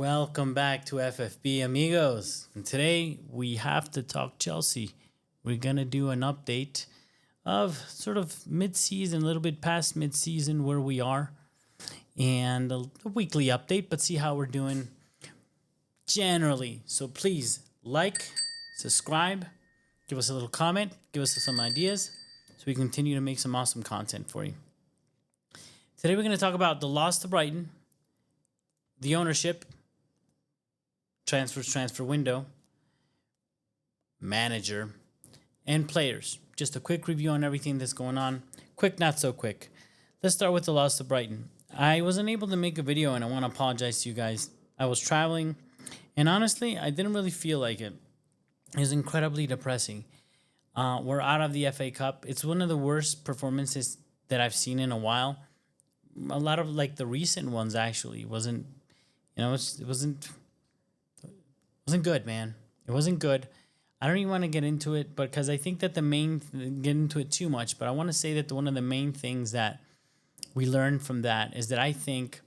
Welcome back to FFB amigos. And today we have to talk Chelsea. We're going to do an update of sort of mid-season, a little bit past mid-season where we are, and a weekly update, but see how we're doing generally. So please like, subscribe, give us a little comment, give us some ideas so we can continue to make some awesome content for you. Today we're going to talk about the loss to Brighton, the ownership, transfer window, manager, and players. Just a quick review on everything that's going on. Quick, not so quick. Let's start with the loss to Brighton. I wasn't able to make a video, and I want to apologize to you guys. I was traveling, and honestly, I didn't really feel like it. It was incredibly depressing. We're out of the FA Cup. It's one of the worst performances that I've seen in a while. A lot of like the recent ones actually wasn't good, man. It wasn't good. I don't even want to get into it, but because I think that get into it too much, but I want to say that one of the main things that we learned from that is that I think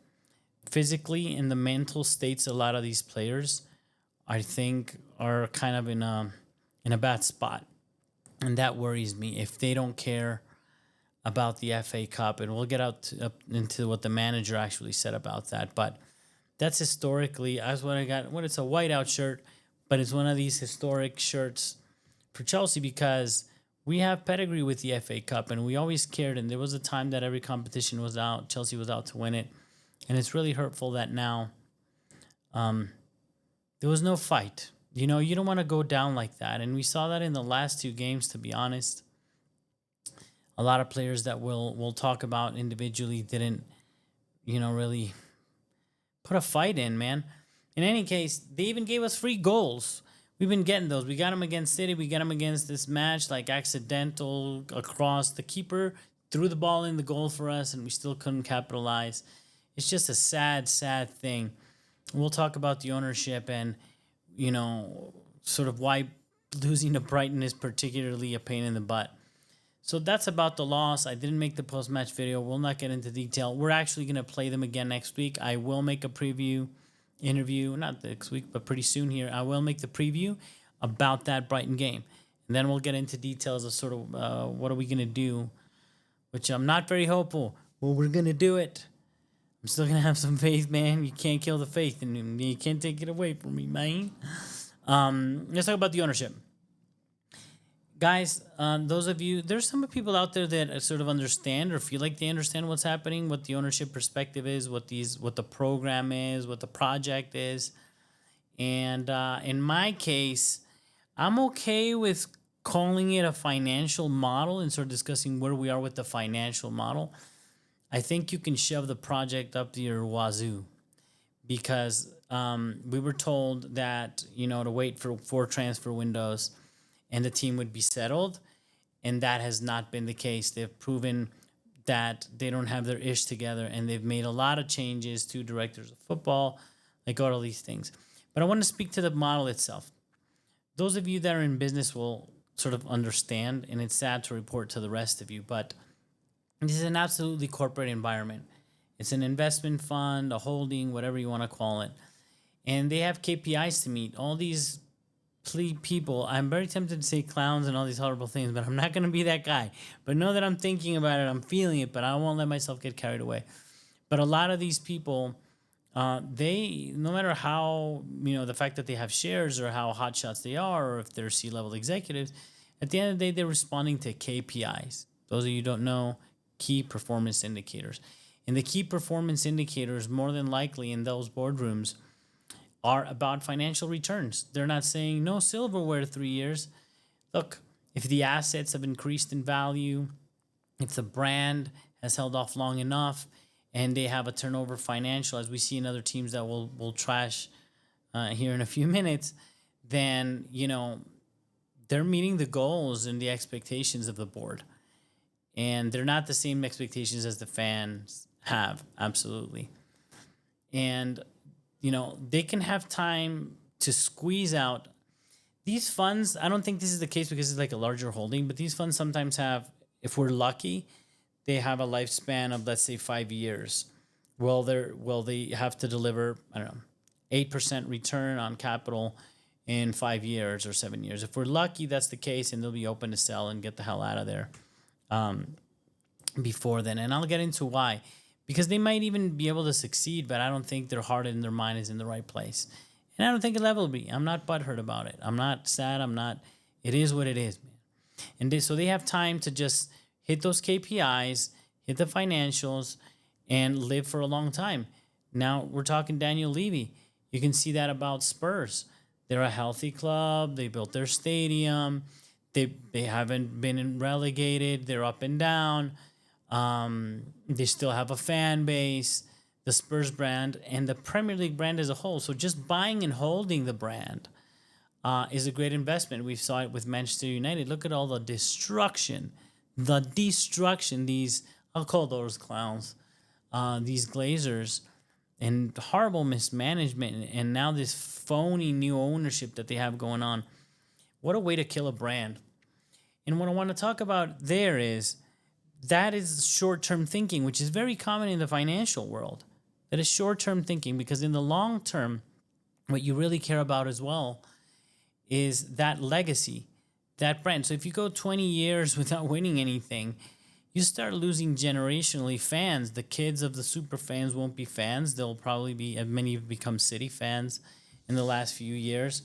physically in the mental states, a lot of these players, I think, are kind of in a bad spot. And that worries me if they don't care about the FA Cup. And we'll get up into what the manager actually said about that. But that's historically, that's what I got. When it's a whiteout shirt, but it's one of these historic shirts for Chelsea because we have pedigree with the FA Cup and we always cared. And there was a time that every competition was out, Chelsea was out to win it. And it's really hurtful that now there was no fight. You know, you don't want to go down like that. And we saw that in the last two games, to be honest. A lot of players that we'll talk about individually didn't, really put a fight in, man. In any case, they even gave us free goals. We've been getting those. We got them against City. We got them against this match, like accidental across. The keeper threw the ball in the goal for us, and we still couldn't capitalize. It's just a sad, sad thing. We'll talk about the ownership and, sort of why losing to Brighton is particularly a pain in the butt. So that's about the loss. I didn't make the post-match video. We'll not get into detail. We're actually going to play them again next week. I will make a preview interview, not next week, but pretty soon here. I will make the preview about that Brighton game. And then we'll get into details of sort of what are we going to do, which I'm not very hopeful. Well, we're going to do it. I'm still going to have some faith, man. You can't kill the faith, and you can't take it away from me, man. Let's talk about the ownership. Guys, those of you, there's some people out there that sort of understand or feel like they understand what's happening, what the ownership perspective is, what the program is, what the project is. And in my case, I'm okay with calling it a financial model and sort of discussing where we are with the financial model. I think you can shove the project up to your wazoo because we were told that, to wait for 4 transfer windows and the team would be settled, and that has not been the case. They've proven that they don't have their ish together, and they've made a lot of changes to directors of football, like all these things. But I want to speak to the model itself. Those of you that are in business will sort of understand, and it's sad to report to the rest of you, but this is an absolutely corporate environment. It's an investment fund, a holding, whatever you want to call it. And they have KPIs to meet. All these people, I'm very tempted to say clowns and all these horrible things, but I'm not going to be that guy. But know that I'm thinking about it, I'm feeling it, but I won't let myself get carried away. But a lot of these people, they, no matter how, the fact that they have shares or how hot shots they are, or if they're C-level executives, at the end of the day, they're responding to KPIs. Those of you who don't know, key performance indicators. And the key performance indicators, more than likely in those boardrooms, are about financial returns. They're not saying no silverware 3 years. Look, if the assets have increased in value, if the brand has held off long enough, and they have a turnover financial, as we see in other teams that we'll trash here in a few minutes, then, they're meeting the goals and the expectations of the board. And they're not the same expectations as the fans have, absolutely. And they can have time to squeeze out these funds. I don't think this is the case because it's like a larger holding, but these funds sometimes have, if we're lucky, they have a lifespan of, let's say, 5 years. Well, they have to deliver, I don't know, 8% return on capital in 5 years or 7 years. If we're lucky, that's the case, and they'll be open to sell and get the hell out of there before then. And I'll get into why. Because they might even be able to succeed, but I don't think their heart and their mind is in the right place. And I don't think it'll ever be. I'm not butthurt about it. I'm not sad. It is what it is, man. And so they have time to just hit those KPIs, hit the financials, and live for a long time. Now we're talking Daniel Levy. You can see that about Spurs. They're a healthy club. They built their stadium. They haven't been relegated. They're up and down. They still have a fan base, the Spurs brand, and the Premier League brand as a whole. So just buying and holding the brand is a great investment. We saw it with Manchester United. Look at all the destruction. These, I'll call those clowns, these Glazers, and horrible mismanagement, and now this phony new ownership that they have going on. What a way to kill a brand. And what I want to talk about there is that is short-term thinking, which is very common in the financial world. That is short-term thinking, because in the long term, what you really care about as well is that legacy, that brand. So if you go 20 years without winning anything, you start losing generationally fans. The kids of the super fans won't be fans. They'll probably be, many have become City fans in the last few years.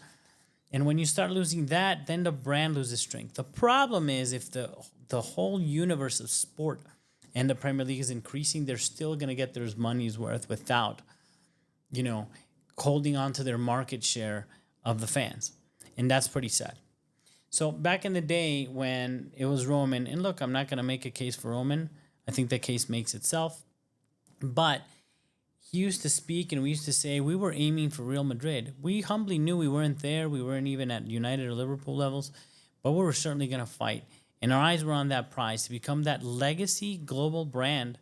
And when you start losing that, then the brand loses strength. The problem is if the whole universe of sport and the Premier League is increasing, they're still going to get their money's worth without, holding on to their market share of the fans. And that's pretty sad. So back in the day when it was Roman, and look, I'm not going to make a case for Roman. I think the case makes itself. But he used to speak, and we used to say we were aiming for Real Madrid. We humbly knew we weren't there. We weren't even at United or Liverpool levels, but we were certainly going to fight. And our eyes were on that prize to become that legacy global brand,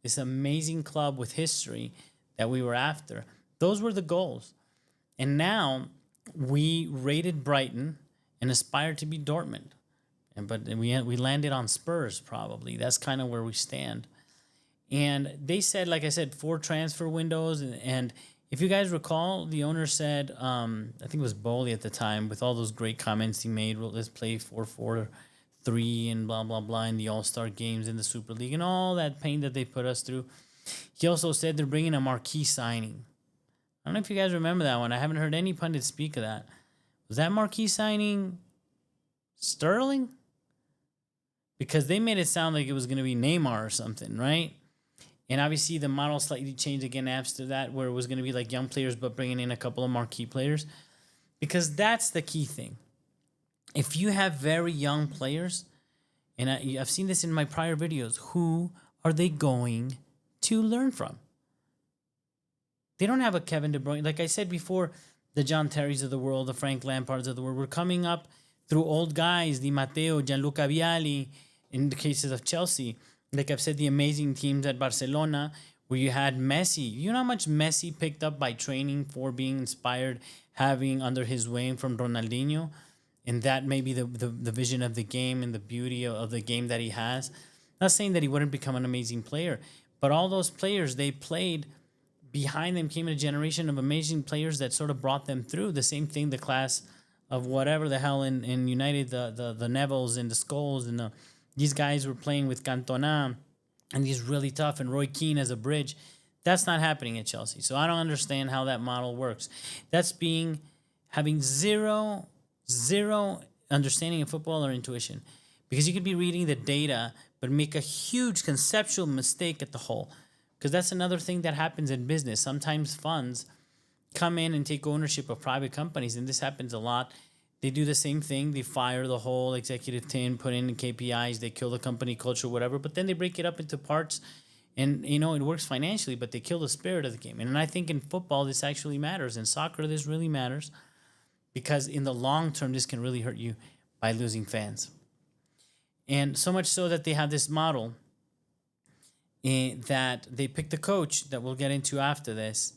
this amazing club with history that we were after. Those were the goals. And now we rated Brighton and aspired to be Dortmund. But we landed on Spurs probably. That's kind of where we stand. And they said, like I said, 4 transfer windows. And if you guys recall, the owner said, I think it was Bowley at the time, with all those great comments he made, well, let's play 4-4-3 and blah, blah, blah, in the All-Star games in the Super League and all that pain that they put us through. He also said they're bringing a marquee signing. I don't know if you guys remember that one. I haven't heard any pundits speak of that. Was that marquee signing Sterling? Because they made it sound like it was going to be Neymar or something, right? And obviously the model slightly changed again after that, where it was going to be like young players but bringing in a couple of marquee players. Because that's the key thing. If you have very young players, and I've seen this in my prior videos, who are they going to learn from? They don't have a Kevin De Bruyne. Like I said before, the John Terrys of the world, the Frank Lampards of the world, we're coming up through old guys, Di Matteo, Gianluca Vialli, in the cases of Chelsea. Like I've said, the amazing teams at Barcelona, where you had Messi. You know how much Messi picked up by training for being inspired, having under his wing from Ronaldinho? And that may be the vision of the game and the beauty of the game that he has. Not saying that he wouldn't become an amazing player, but all those players, they played, behind them came a generation of amazing players that sort of brought them through. The same thing, the class of whatever the hell in United, the Nevilles and the Scholes, and these guys were playing with Cantona, and he's really tough, and Roy Keane as a bridge. That's not happening at Chelsea. So I don't understand how that model works. That's having zero understanding of football or intuition. Because you could be reading the data, but make a huge conceptual mistake at the whole. Because that's another thing that happens in business. Sometimes funds come in and take ownership of private companies, and this happens a lot. They do the same thing. They fire the whole executive team, put in KPIs, they kill the company culture, whatever, but then they break it up into parts, and it works financially, but they kill the spirit of the game. And I think in football, this actually matters. In soccer, this really matters, because in the long term, this can really hurt you by losing fans. And so much so that they have this model that they picked a coach that we'll get into after this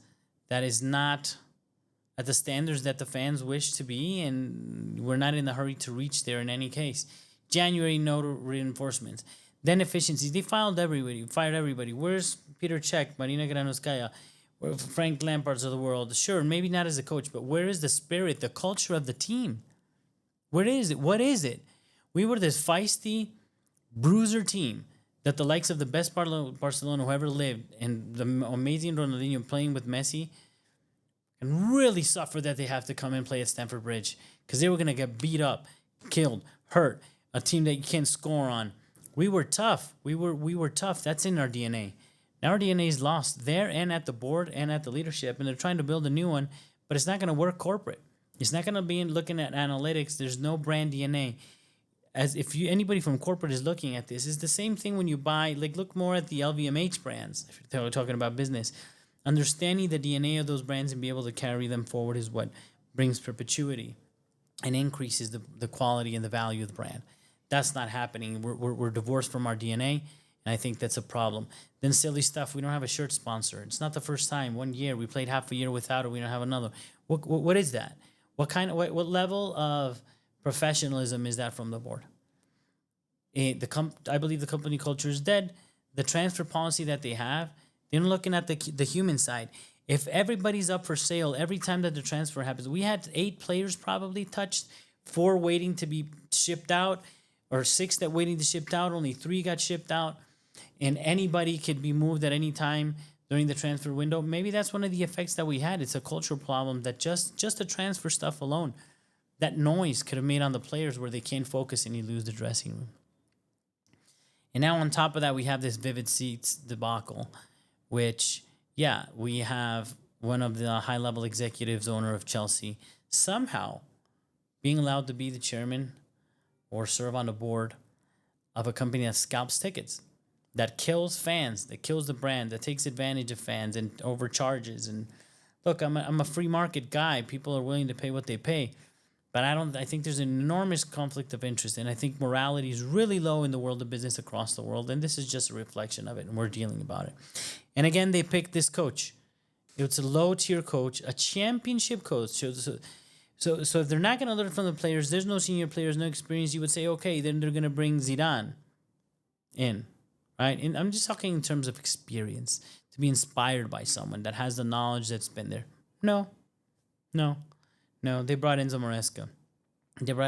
that is not at the standards that the fans wish to be, and we're not in a hurry to reach there in any case. January, no reinforcements. Then efficiencies. They fired everybody. Where's Peter Cech, Marina Granovskaya? Frank Lampards of the world. Sure, maybe not as a coach, but where is the spirit, the culture of the team? Where is it? What is it? We were this feisty bruiser team that the likes of the best Barcelona who ever lived and the amazing Ronaldinho playing with Messi and really suffer that they have to come and play at Stamford Bridge because they were going to get beat up, killed, hurt, a team that you can't score on. We were tough. We were tough. That's in our DNA. Now our DNA is lost there and at the board and at the leadership, and they're trying to build a new one, but it's not going to work corporate. It's not going to be looking at analytics. There's no brand DNA. As if anybody from corporate is looking at this, it's the same thing when you buy, look more at the LVMH brands, if you're talking about business. Understanding the DNA of those brands and be able to carry them forward is what brings perpetuity and increases the quality and the value of the brand. That's not happening. We're divorced from our DNA, and I think that's a problem. Then silly stuff, we don't have a shirt sponsor. It's not the first time. 1 year, we played half a year without it, we don't have another. What is that? What level of professionalism is that from the board? I believe the company culture is dead. The transfer policy that they have, they're looking at the human side. If everybody's up for sale every time that the transfer happens, we had 8 players probably touched, 4 waiting to be shipped out, or 6 that waiting to shipped out. Only 3 got shipped out, and anybody could be moved at any time during the transfer window. Maybe that's one of the effects that we had. It's a cultural problem that just the transfer stuff alone, that noise could have made on the players where they can't focus and you lose the dressing room. And now on top of that, we have this Vivid Seats debacle, which, we have one of the high-level executives, owner of Chelsea, somehow being allowed to be the chairman or serve on the board of a company that scalps tickets, that kills fans, that kills the brand, that takes advantage of fans and overcharges. And look, I'm a free market guy. People are willing to pay what they pay. But I think there's an enormous conflict of interest, and I think morality is really low in the world of business across the world, and this is just a reflection of it, and we're dealing about it. And again, they picked this coach. It's a low-tier coach, a championship coach. So if they're not going to learn from the players, there's no senior players, no experience, you would say, okay, then they're going to bring Zidane in, right? And I'm just talking in terms of experience, to be inspired by someone that has the knowledge that's been there. No, they brought Enzo Maresca.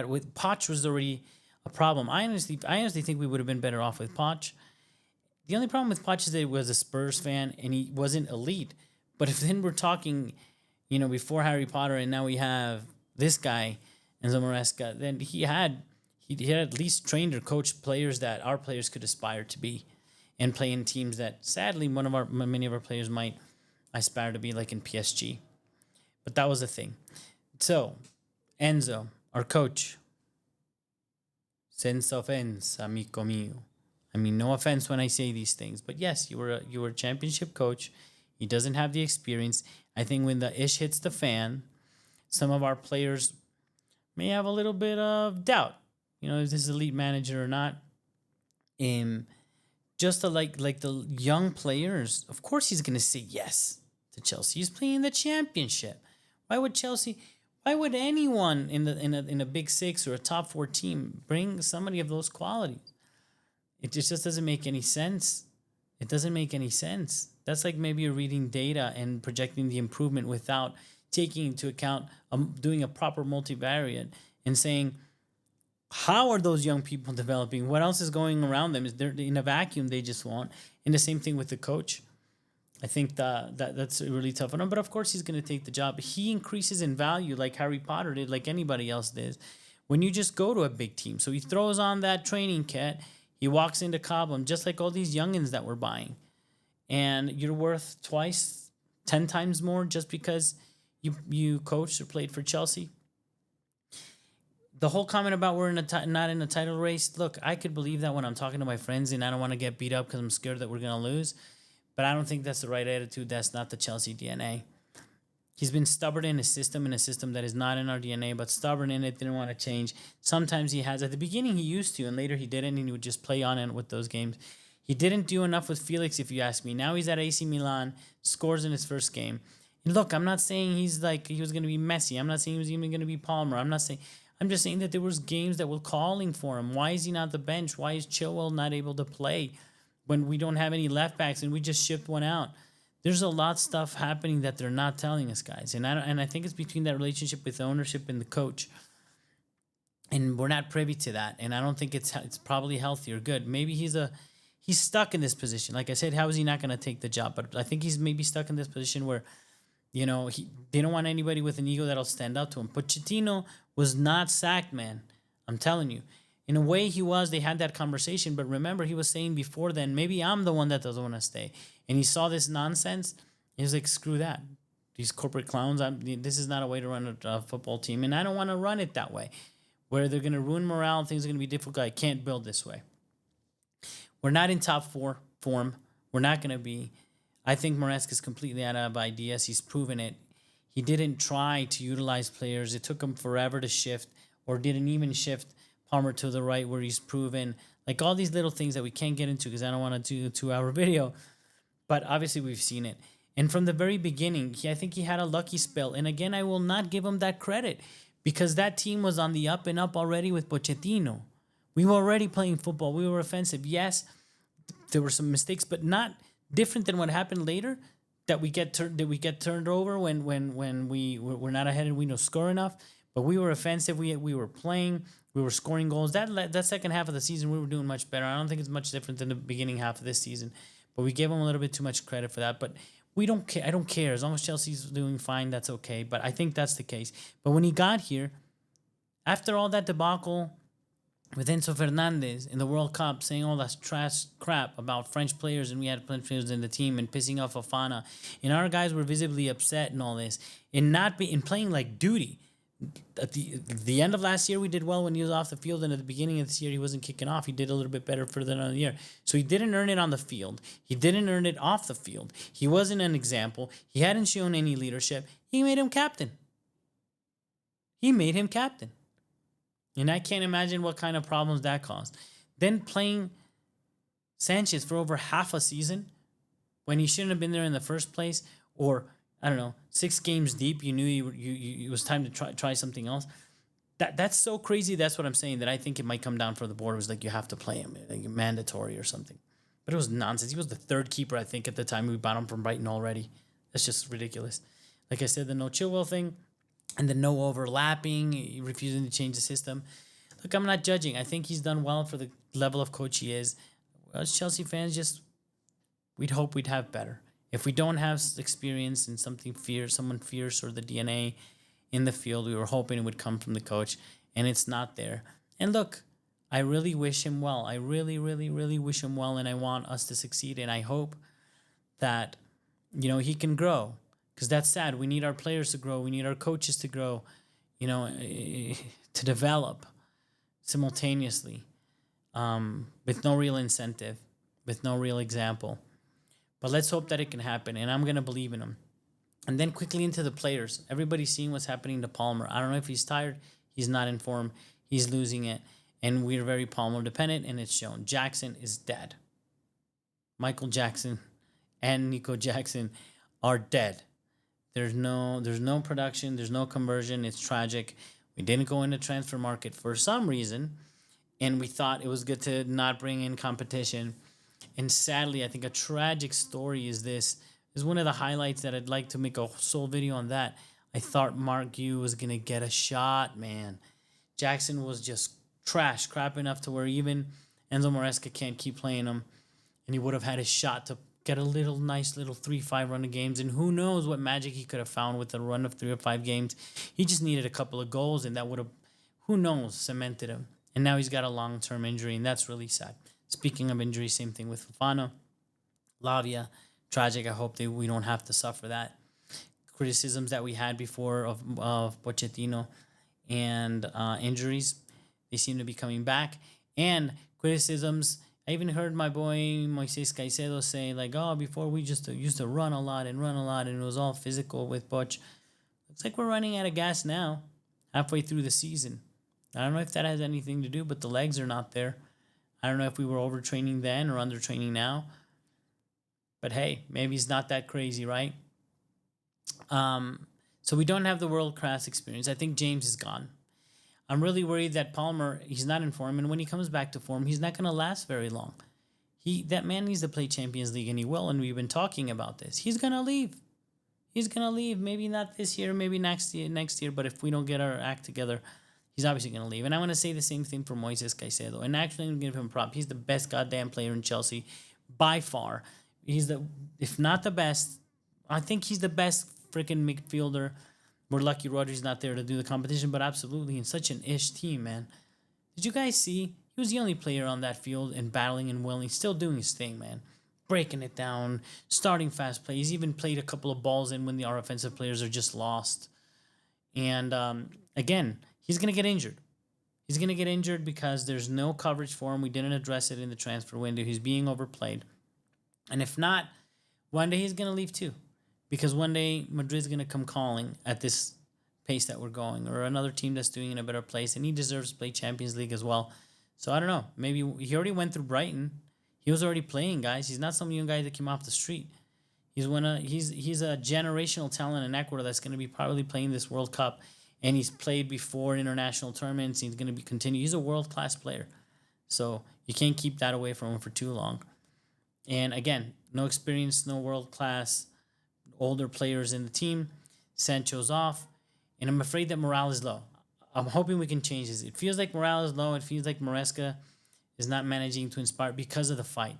With Poch was already a problem. I honestly think we would have been better off with Poch. The only problem with Poch is that he was a Spurs fan and he wasn't elite. But if then we're talking, before Harry Potter and now we have this guy, Enzo Maresca, then he had at least trained or coached players that our players could aspire to be and play in teams that sadly many of our players might aspire to be, like in PSG. But that was the thing. So, Enzo, our coach, senza offense, amico mio. I mean, no offense when I say these things, but yes, you were a championship coach. He doesn't have the experience. I think when the ish hits the fan, some of our players may have a little bit of doubt, if this is elite manager or not. Just like the young players, of course he's going to say yes to Chelsea. He's playing the championship. Why would anyone in a big 6 or a top 4 team bring somebody of those qualities? It just doesn't make any sense. It doesn't make any sense. That's like maybe you're reading data and projecting the improvement without taking into account doing a proper multivariate and saying, how are those young people developing? What else is going around them? Is they're in a vacuum they just want? And the same thing with the coach. I think that's a really tough one. But of course he's going to take the job. He increases in value like Harry Potter did, like anybody else did, when you just go to a big team. So he throws on that training kit. He walks into Cobham, just like all these youngins that we're buying. And you're worth 10 times more just because you coached or played for Chelsea. The whole comment about we're not in a title race, look, I could believe that when I'm talking to my friends and I don't want to get beat up because I'm scared that we're going to lose. But I don't think that's the right attitude. That's not the Chelsea DNA. He's been stubborn in a system that is not in our DNA, but stubborn in it, didn't want to change. Sometimes he has. At the beginning, he used to, and later he didn't, and he would just play on it with those games. He didn't do enough with Felix, if you ask me. Now he's at AC Milan, scores in his first game. And look, I'm not saying he was going to be Messi. I'm not saying he was even going to be Palmer. I'm just saying that there was games that were calling for him. Why is he not the bench? Why is Chilwell not able to play when we don't have any left backs and we just shipped one out? There's a lot of stuff happening that they're not telling us, guys. And I think it's between that relationship with the ownership and the coach. And we're not privy to that. And I don't think it's probably healthy or good. Maybe he's stuck in this position. Like I said, how is he not going to take the job? But I think he's maybe stuck in this position where, they don't want anybody with an ego that'll stand up to him. Pochettino was not sacked, man. I'm telling you. In a way, he was. They had that conversation. But remember, he was saying before then, maybe I'm the one that doesn't want to stay. And he saw this nonsense. He was like, screw that. These corporate clowns, this is not a way to run a football team. And I don't want to run it that way, where they're going to ruin morale. Things are going to be difficult. I can't build this way. We're not in top four form. We're not going to be. I think Maresca is completely out of ideas. He's proven it. He didn't try to utilize players. It took him forever to shift, or didn't even shift Palmer to the right, where he's proven. Like all these little things that we can't get into because I don't want to do a 2-hour video. But obviously we've seen it. And from the very beginning, I think he had a lucky spell. And again, I will not give him that credit because that team was on the up and up already with Pochettino. We were already playing football. We were offensive. Yes, there were some mistakes, but not different than what happened later. That we get turned over when we're not ahead and we don't score enough. But we were offensive. We were playing. We were scoring goals. That second half of the season, we were doing much better. I don't think it's much different than the beginning half of this season. But we gave them a little bit too much credit for that. But we don't care. I don't care. As long as Chelsea's doing fine, that's okay. But I think that's the case. But when he got here, after all that debacle with Enzo Fernandez in the World Cup, saying all that trash crap about French players, and we had French players in the team, and pissing off Fofana, and our guys were visibly upset and all this, and playing like duty. At the end of last year, we did well when he was off the field, and at the beginning of this year, he wasn't kicking off. He did a little bit better further on the year. So he didn't earn it on the field. He didn't earn it off the field. He wasn't an example. He hadn't shown any leadership. He made him captain. And I can't imagine what kind of problems that caused. Then playing Sanchez for over half a season when he shouldn't have been there in the first place, or I don't know, 6 games deep, you knew it was time to try something else. That's so crazy. That's what I'm saying. That I think it might come down for the board. It was like you have to play him, like mandatory or something. But it was nonsense. He was the third keeper, I think, at the time we bought him from Brighton already. That's just ridiculous. Like I said, the no Chilwell thing, and the no overlapping, refusing to change the system. Look, I'm not judging. I think he's done well for the level of coach he is. As Chelsea fans, we'd hope we'd have better. If we don't have experience in someone fierce, or the DNA in the field, we were hoping it would come from the coach, and it's not there. And look, I really wish him well. I really, really, really wish him well, and I want us to succeed, and I hope that, he can grow, because that's sad. We need our players to grow. We need our coaches to grow, to develop simultaneously, with no real incentive, with no real example. But let's hope that it can happen, and I'm going to believe in him. And then quickly into the players. Everybody's seeing what's happening to Palmer. I don't know if he's tired. He's not in form. He's losing it. And we're very Palmer dependent, and it's shown. Jackson is dead. Michael Jackson and Nico Jackson are dead. There's no production. There's no conversion. It's tragic. We didn't go into transfer market for some reason, and we thought it was good to not bring in competition. And sadly, I think a tragic story is one of the highlights that I'd like to make a sole video on that. I thought Mark Yu was going to get a shot, man. Jackson was just crap enough to where even Enzo Maresca can't keep playing him, and he would have had a shot to get a nice little 3-5 run of games, and who knows what magic he could have found with a run of 3 or 5 games. He just needed a couple of goals, and that would have, who knows, cemented him. And now he's got a long-term injury, and that's really sad. Speaking of injury, same thing with Fofana, Lavia, tragic. I hope we don't have to suffer that. Criticisms that we had before of Pochettino and injuries, they seem to be coming back. And criticisms, I even heard my boy Moises Caicedo say, like, before we just used to run a lot, and it was all physical with Poch. Looks like we're running out of gas now, halfway through the season. I don't know if that has anything to do, but the legs are not there. I don't know if we were overtraining then or undertraining now. But hey, maybe it's not that crazy, right? So we don't have the world-class experience. I think James is gone. I'm really worried that Palmer, he's not in form, and when he comes back to form, he's not going to last very long. That man needs to play Champions League, and he will. And we've been talking about this. He's gonna leave. He's gonna leave. Maybe not this year, maybe next year. Next year, but if we don't get our act together, he's obviously gonna leave. And I want to say the same thing for Moises Caicedo. And actually, I'm gonna give him a prop. He's the best goddamn player in Chelsea, by far. He's the, if not the best, I think he's the best freaking midfielder. We're lucky Rodri's not there to do the competition, but absolutely in such an ish team, man. Did you guys see? He was the only player on that field and battling and willing, still doing his thing, man. Breaking it down, starting fast play. He's even played a couple of balls in when our offensive players are just lost. And again, he's going to get injured. He's going to get injured because there's no coverage for him. We didn't address it in the transfer window. He's being overplayed. And if not, one day he's going to leave too. Because one day Madrid's going to come calling at this pace that we're going, or another team that's doing in a better place, and he deserves to play Champions League as well. So I don't know. Maybe he already went through Brighton. He was already playing, guys. He's not some young guy that came off the street. He's a generational talent in Ecuador that's going to be probably playing this World Cup, and he's played before international tournaments. He's going to be continue. He's a world-class player. So you can't keep that away from him for too long. And again, no experience, no world-class older players in the team. Sancho's off, and I'm afraid that morale is low. I'm hoping we can change this. It feels like morale is low. It feels like Maresca is not managing to inspire because of the fight.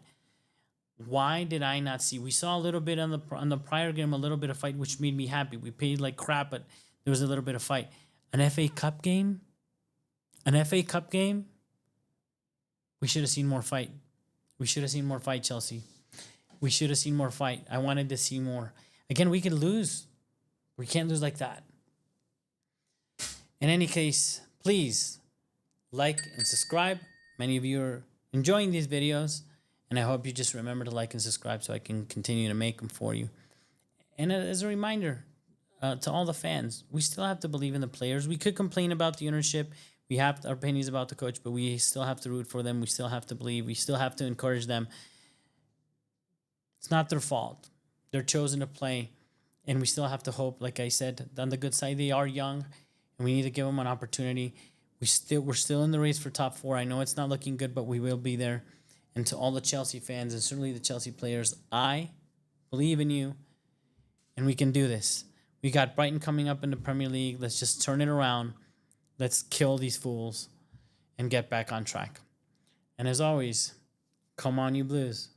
Why did I not see? We saw a little bit on the prior game, a little bit of fight, which made me happy. We paid like crap, but there was a little bit of fight. An FA Cup game? We should have seen more fight. We should have seen more fight, Chelsea. We should have seen more fight. I wanted to see more. Again, we could lose. We can't lose like that. In any case, please like and subscribe. Many of you are enjoying these videos, and I hope you just remember to like and subscribe so I can continue to make them for you. And as a reminder to all the fans, we still have to believe in the players. We could complain about the ownership. We have our opinions about the coach, but we still have to root for them. We still have to believe. We still have to encourage them. It's not their fault. They're chosen to play, and we still have to hope. Like I said, on the good side, they are young, and we need to give them an opportunity. We're still in the race for top 4. I know it's not looking good, but we will be there. And to all the Chelsea fans, and certainly the Chelsea players, I believe in you, and we can do this. We got Brighton coming up in the Premier League. Let's just turn it around. Let's kill these fools and get back on track. And as always, come on, you Blues.